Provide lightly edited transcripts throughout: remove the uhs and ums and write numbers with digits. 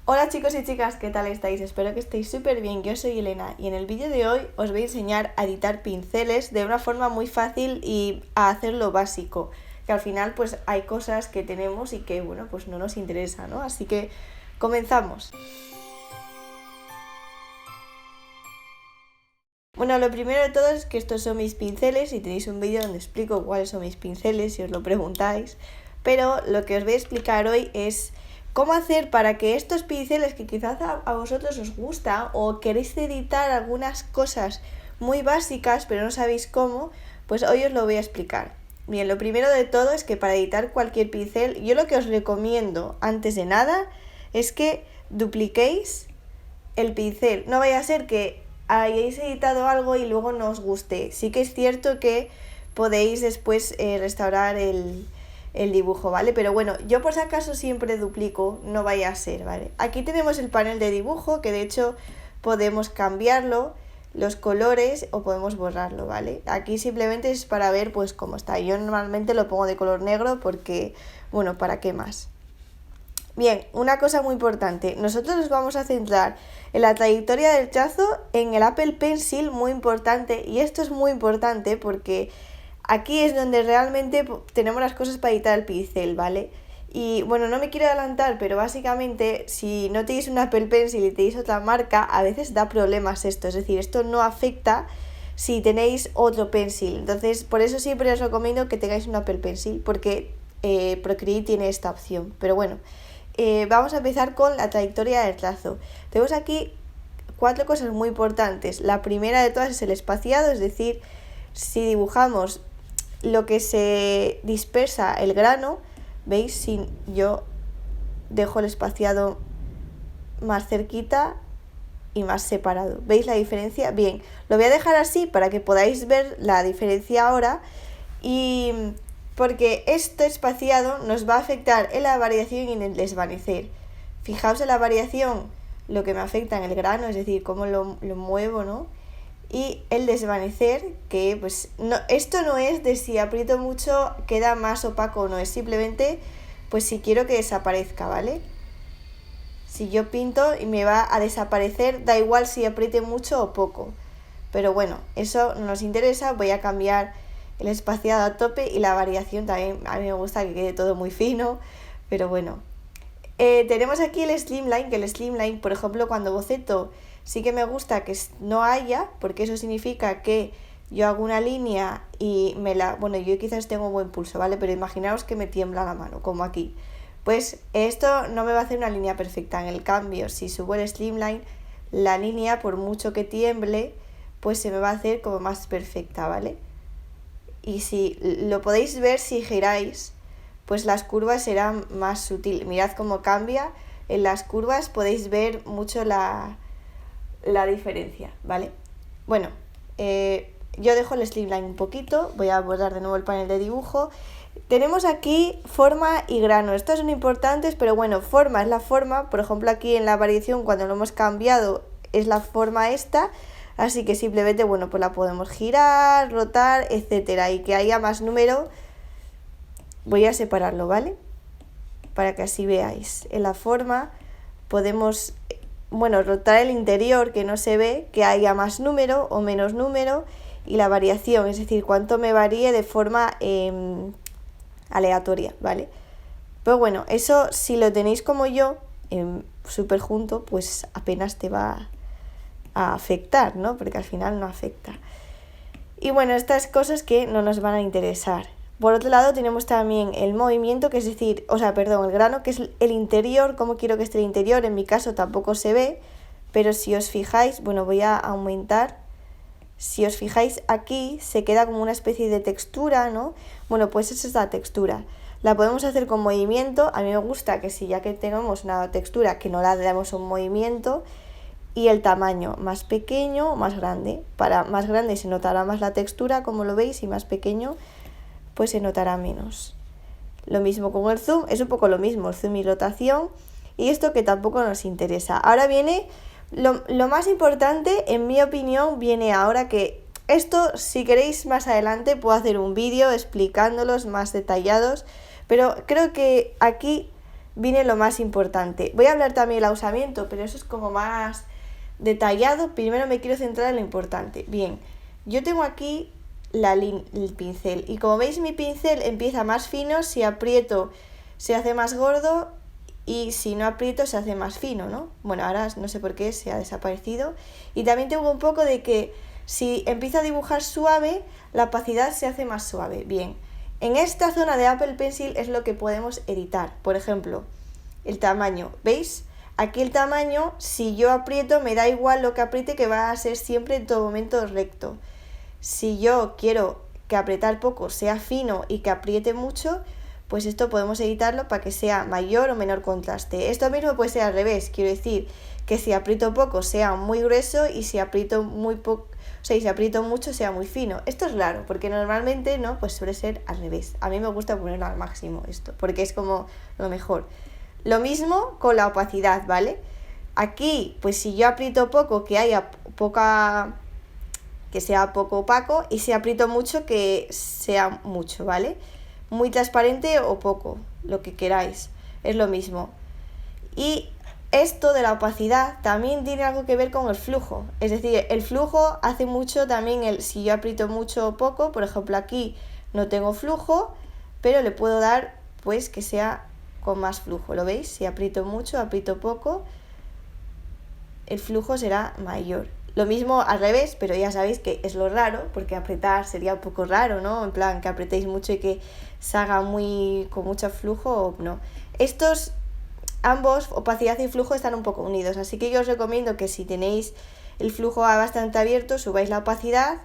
Hola chicos y chicas, ¿qué tal estáis? Espero que estéis súper bien. Yo soy Elena y en el vídeo de hoy os voy a enseñar a editar pinceles de una forma muy fácil y a hacerlo básico, que al final pues hay cosas que tenemos y que bueno pues no nos interesa, ¿no? Así que comenzamos. Bueno, lo primero de todo es que estos son mis pinceles y tenéis un vídeo donde explico cuáles son mis pinceles si os lo preguntáis, pero lo que os voy a explicar hoy es cómo hacer para que estos pinceles que quizás a vosotros os gusta o queréis editar algunas cosas muy básicas pero no sabéis cómo, pues hoy os lo voy a explicar. Bien, lo primero de todo es que para editar cualquier pincel, yo lo que os recomiendo antes de nada es que dupliquéis el pincel. No vaya a ser que hayáis editado algo y luego no os guste. Sí que es cierto que podéis después restaurar el dibujo, ¿vale? Pero bueno, yo por si acaso siempre duplico, no vaya a ser, ¿vale? Aquí tenemos el panel de dibujo, que de hecho podemos cambiarlo, los colores, o podemos borrarlo, ¿vale? Aquí simplemente es para ver pues cómo está. Yo normalmente lo pongo de color negro porque, bueno, ¿para qué más? Bien, una cosa muy importante, nosotros nos vamos a centrar en la trayectoria del trazo en el Apple Pencil, muy importante, y esto es muy importante porque aquí es donde realmente tenemos las cosas para editar el pincel, ¿vale? Y bueno, no me quiero adelantar, pero básicamente si no tenéis un Apple Pencil y tenéis otra marca, a veces da problemas esto, es decir, esto no afecta si tenéis otro pencil, entonces por eso siempre os recomiendo que tengáis un Apple Pencil, porque Procreate tiene esta opción, pero bueno. Vamos a empezar con la trayectoria del trazo. Tenemos aquí 4 cosas muy importantes. La primera de todas es el espaciado, es decir, si dibujamos lo que se dispersa el grano, ¿veis? Si yo dejo el espaciado más cerquita y más separado, ¿veis la diferencia? Bien, lo voy a dejar así para que podáis ver la diferencia ahora, y porque este espaciado nos va a afectar en la variación y en el desvanecer. Fijaos en la variación, lo que me afecta en el grano, es decir, cómo lo muevo, ¿no? Y el desvanecer, que pues no, esto no es de si aprieto mucho queda más opaco o no, es simplemente pues si quiero que desaparezca, ¿vale? Si yo pinto y me va a desaparecer, da igual si apriete mucho o poco. Pero bueno, eso no nos interesa, voy a cambiar el espaciado a tope y la variación también. A mí me gusta que quede todo muy fino, pero bueno. Tenemos aquí el slimline, que el slimline, por ejemplo, cuando boceto sí que me gusta que no haya, porque eso significa que yo hago una línea y bueno, yo quizás tengo buen pulso, ¿vale? Pero imaginaos que me tiembla la mano, como aquí. Pues esto no me va a hacer una línea perfecta. En el cambio, si subo el slimline, la línea, por mucho que tiemble, pues se me va a hacer como más perfecta, ¿vale? Y si lo podéis ver si giráis, pues las curvas serán más sutiles. Mirad cómo cambia. En las curvas podéis ver mucho la diferencia, ¿vale? Bueno, yo dejo el slimline un poquito, voy a borrar de nuevo el panel de dibujo. Tenemos aquí forma y grano, estos son importantes, pero bueno, forma es la forma, por ejemplo aquí en la variación cuando lo hemos cambiado es la forma esta, así que simplemente, bueno, pues la podemos girar, rotar, etcétera, y que haya más número. Voy a separarlo, ¿vale? Para que así veáis. En la forma podemos, bueno, rotar el interior que no se ve, que haya más número o menos número, y la variación, es decir, cuánto me varíe de forma aleatoria, ¿vale? Pero bueno, eso si lo tenéis como yo, súper junto, pues apenas te va a afectar, ¿no? Porque al final no afecta. Y bueno, estas cosas que no nos van a interesar. Por otro lado tenemos también el movimiento, que es decir, el grano, que es el interior, cómo quiero que esté el interior. En mi caso tampoco se ve, pero si os fijáis, bueno, voy a aumentar. Si os fijáis aquí, se queda como una especie de textura, ¿no? Bueno, pues esa es la textura. La podemos hacer con movimiento. A mí me gusta que si ya que tenemos una textura, que no la damos un movimiento. Y el tamaño, más pequeño o más grande. Para más grande se notará más la textura, como lo veis, y más pequeño pues se notará menos. Lo mismo con el zoom, es un poco lo mismo, el zoom y rotación, y esto que tampoco nos interesa. Ahora viene lo más importante, en mi opinión, viene ahora, que esto, si queréis más adelante, puedo hacer un vídeo explicándolos más detallados, pero creo que aquí viene lo más importante. Voy a hablar también del usamiento, pero eso es como más detallado. Primero me quiero centrar en lo importante. Bien, yo tengo aquí el pincel y como veis mi pincel empieza más fino, si aprieto se hace más gordo y si no aprieto se hace más fino, ¿no? Bueno, ahora no sé por qué se ha desaparecido. Y también tengo un poco de que si empiezo a dibujar suave, la opacidad se hace más suave. Bien, en esta zona de Apple Pencil es lo que podemos editar. Por ejemplo, el tamaño, ¿veis? Aquí el tamaño, si yo aprieto, me da igual lo que apriete, que va a ser siempre en todo momento recto. Si yo quiero que apretar poco sea fino y que apriete mucho, pues esto podemos editarlo para que sea mayor o menor contraste. Esto mismo puede ser al revés, quiero decir que si aprieto poco sea muy grueso y si aprieto muy poco, o sea, y si aprieto mucho sea muy fino. Esto es raro, porque normalmente no, pues suele ser al revés. A mí me gusta ponerlo al máximo esto, porque es como lo mejor. Lo mismo con la opacidad, ¿vale? Aquí, pues si yo aprieto poco, que haya poca, que sea poco opaco, y si aprieto mucho, que sea mucho, ¿vale? Muy transparente o poco, lo que queráis, es lo mismo. Y esto de la opacidad también tiene algo que ver con el flujo, es decir, el flujo hace mucho también si yo aprieto mucho o poco. Por ejemplo, aquí no tengo flujo, pero le puedo dar pues que sea con más flujo, ¿lo veis? Si aprieto mucho, aprieto poco, el flujo será mayor. Lo mismo al revés, pero ya sabéis que es lo raro, porque apretar sería un poco raro, ¿no? En plan, que apretéis mucho y que se haga con mucho flujo, no. Estos, ambos, opacidad y flujo, están un poco unidos, así que yo os recomiendo que si tenéis el flujo bastante abierto, subáis la opacidad,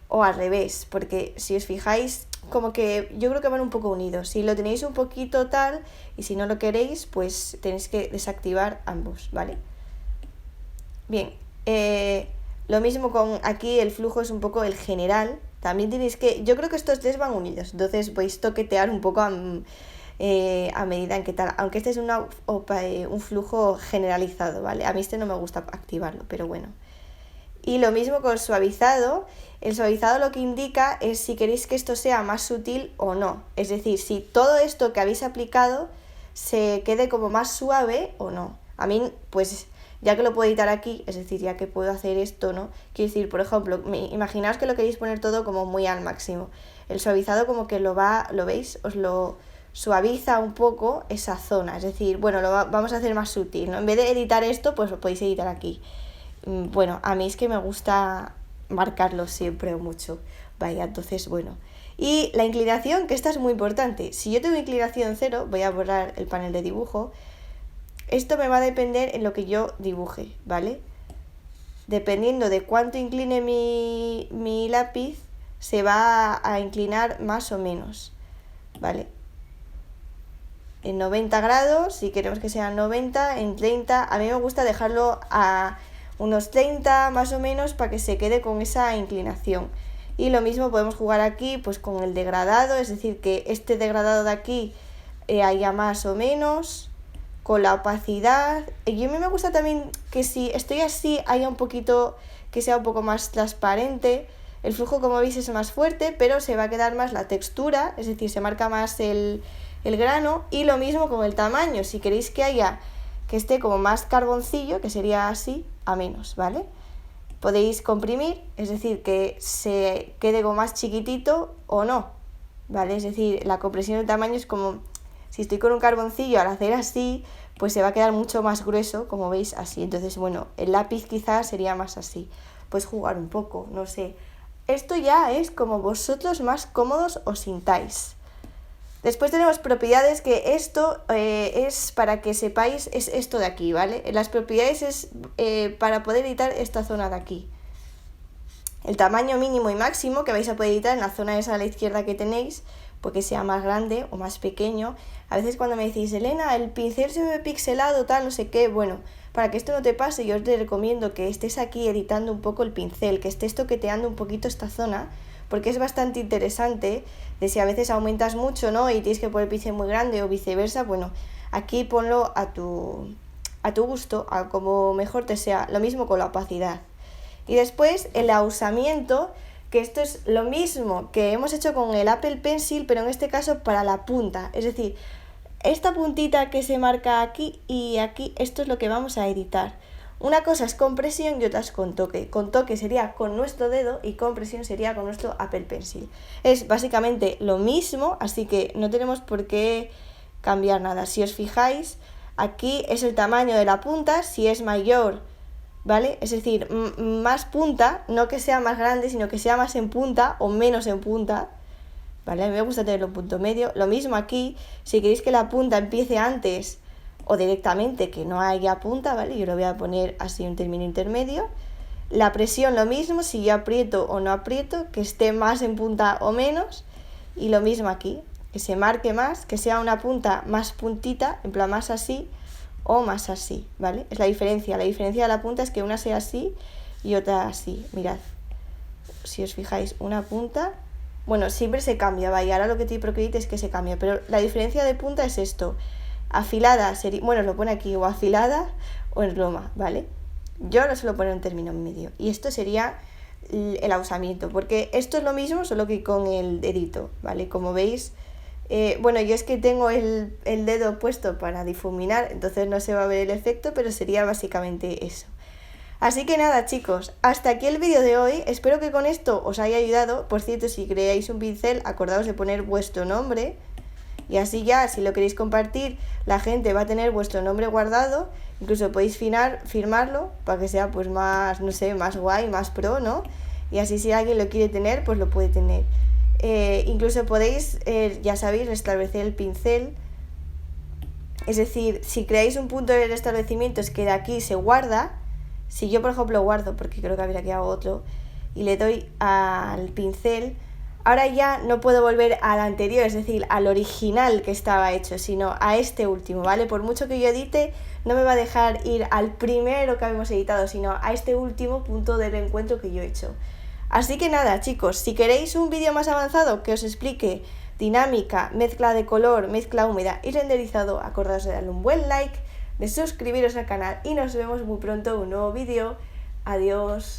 o al revés, porque si os fijáis, como que yo creo que van un poco unidos. Si lo tenéis un poquito tal, y si no lo queréis, pues tenéis que desactivar ambos, ¿vale? Bien, lo mismo con aquí, el flujo es un poco el general. También tenéis que, yo creo que estos tres van unidos, entonces podéis toquetear un poco a medida en que tal, aunque este es un flujo generalizado, ¿vale? A mí este no me gusta activarlo, pero bueno. Y lo mismo con el suavizado lo que indica es si queréis que esto sea más sutil o no, es decir, si todo esto que habéis aplicado se quede como más suave o no. A mí, pues ya que lo puedo editar aquí, es decir, ya que puedo hacer esto, ¿no? Quiero decir, por ejemplo, imaginaos que lo queréis poner todo como muy al máximo. El suavizado como que ¿lo veis? Os lo suaviza un poco esa zona, es decir, bueno, vamos a hacer más sutil, ¿no? En vez de editar esto, pues lo podéis editar aquí. Bueno, a mí es que me gusta marcarlo siempre mucho. Vaya, entonces, bueno. Y la inclinación, que esta es muy importante. Si yo tengo inclinación 0, voy a borrar el panel de dibujo. Esto me va a depender en lo que yo dibuje, ¿vale? Dependiendo de cuánto incline mi lápiz, se va a inclinar más o menos, ¿vale? En 90 grados, si queremos que sean 90, en 30, a mí me gusta dejarlo a unos 30 más o menos para que se quede con esa inclinación. Y lo mismo podemos jugar aquí pues con el degradado, es decir, que este degradado de aquí haya más o menos, con la opacidad. Y a mí me gusta también que si estoy así haya un poquito, que sea un poco más transparente. El flujo, como veis, es más fuerte, pero se va a quedar más la textura, es decir, se marca más el grano. Y lo mismo con el tamaño, si queréis que esté como más carboncillo, que sería así, a menos, ¿vale? Podéis comprimir, es decir, que se quede como más chiquitito o no, ¿vale? Es decir, la compresión del tamaño es como, si estoy con un carboncillo, al hacer así, pues se va a quedar mucho más grueso, como veis, así. Entonces, bueno, el lápiz quizás sería más así. Puedes jugar un poco, no sé. Esto ya es como vosotros más cómodos os sintáis. Después tenemos propiedades, que esto es para que sepáis, es esto de aquí, ¿vale? Las propiedades es para poder editar esta zona de aquí. El tamaño mínimo y máximo que vais a poder editar en la zona esa a la izquierda que tenéis, porque sea más grande o más pequeño. A veces cuando me decís, Elena, el pincel se me ve pixelado, tal, no sé qué, bueno, para que esto no te pase, yo te recomiendo que estés aquí editando un poco el pincel, que estés toqueteando un poquito esta zona, porque es bastante interesante de si a veces aumentas mucho, ¿no? Y tienes que poner el pincel muy grande o viceversa, bueno, aquí ponlo a tu gusto, a como mejor te sea. Lo mismo con la opacidad. Y después el ahusamiento, que esto es lo mismo que hemos hecho con el Apple Pencil, pero en este caso para la punta. Es decir, esta puntita que se marca aquí y aquí, esto es lo que vamos a editar. Una cosa es con presión y otra es con toque. Con toque sería con nuestro dedo y con presión sería con nuestro Apple Pencil. Es básicamente lo mismo, así que no tenemos por qué cambiar nada. Si os fijáis, aquí es el tamaño de la punta, si es mayor, ¿vale? Es decir, más punta, no que sea más grande, sino que sea más en punta o menos en punta, ¿vale? A mí me gusta tenerlo en punto medio. Lo mismo aquí, si queréis que la punta empiece antes o directamente que no haya punta, ¿vale? Yo lo voy a poner así un término intermedio. La presión lo mismo, si yo aprieto o no aprieto, que esté más en punta o menos. Y lo mismo aquí, que se marque más, que sea una punta más puntita, en plan más así o más así, ¿vale? Es la diferencia. La diferencia de la punta es que una sea así y otra así. Mirad, si os fijáis, una punta, bueno, siempre se cambia, vaya, ahora lo que te Procreate es que se cambia, pero la diferencia de punta es esto. Afilada sería, bueno, lo pone aquí, o afilada o en roma, ¿vale? Yo lo suelo poner un término en medio. Y esto sería el ausamiento, porque esto es lo mismo, solo que con el dedito, ¿vale? Como veis, bueno, yo es que tengo el dedo puesto para difuminar, entonces no se va a ver el efecto, pero sería básicamente eso. Así que nada, chicos, hasta aquí el vídeo de hoy. Espero que con esto os haya ayudado. Por cierto, si creáis un pincel, acordaos de poner vuestro nombre. Y así ya, si lo queréis compartir, la gente va a tener vuestro nombre guardado. Incluso podéis firmarlo para que sea pues más, no sé, más guay, más pro, ¿no? Y así si alguien lo quiere tener, pues lo puede tener. Incluso podéis, ya sabéis, restablecer el pincel. Es decir, si creáis un punto de restablecimiento es que de aquí se guarda. Si yo, por ejemplo, guardo, porque creo que habría que hacer otro, y le doy al pincel, ahora ya no puedo volver al anterior, es decir, al original que estaba hecho, sino a este último, ¿vale? Por mucho que yo edite, no me va a dejar ir al primero que habíamos editado, sino a este último punto de reencuentro que yo he hecho. Así que nada, chicos, si queréis un vídeo más avanzado que os explique dinámica, mezcla de color, mezcla húmeda y renderizado, acordaos de darle un buen like, de suscribiros al canal y nos vemos muy pronto en un nuevo vídeo. Adiós.